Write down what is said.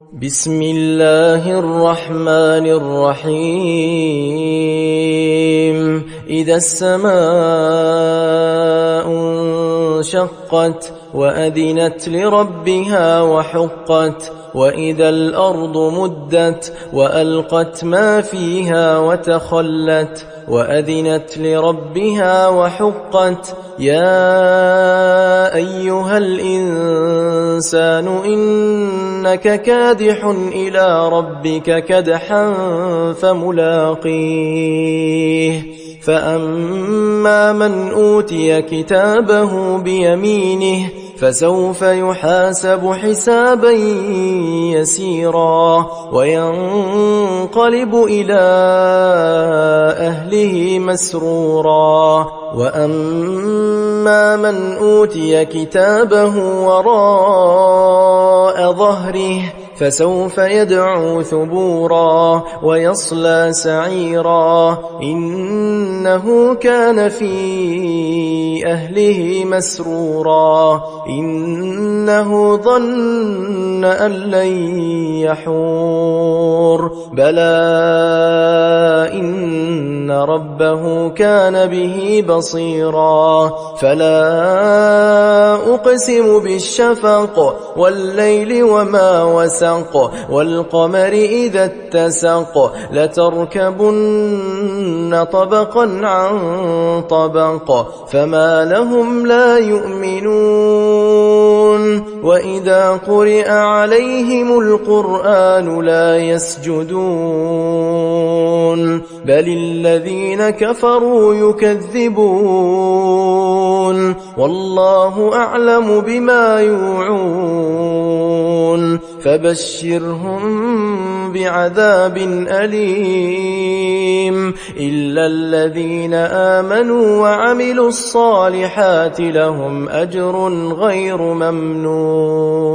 بسم الله الرحمن الرحيم إذا السماء انشقت وأذنت لربها وحقت وإذا الأرض مدت وألقت ما فيها وتخلت وأذنت لربها وحقت يا أيها الإنسان إنك كادح إلى ربك كدحا فملاقيه فأما من أوتي كتابه بيمينه فسوف يحاسب حسابا يسيرا وينقلب إلى أهله مسرورا وأما من أوتي كتابه وراء ظهره فسوف يدعو ثبورا ويصلى سعيرا إنه كان في أهله مسرورا إنه ظن أن لن يحور بلى إن ربه كان به بصيرا فلا أقسم بالشفق والليل وما وسق والقمر إذا اتسق لتركبن طبقا عن طبق فما لهم لا يؤمنون وإذا قرئ عليهم القرآن لا يسجدون بل الذين كفروا يكذبون والله أعلم بما يوعون فبشرهم بعذاب أليم إلا الذين آمنوا وعملوا الصالحات لهم أجر غير ممنون.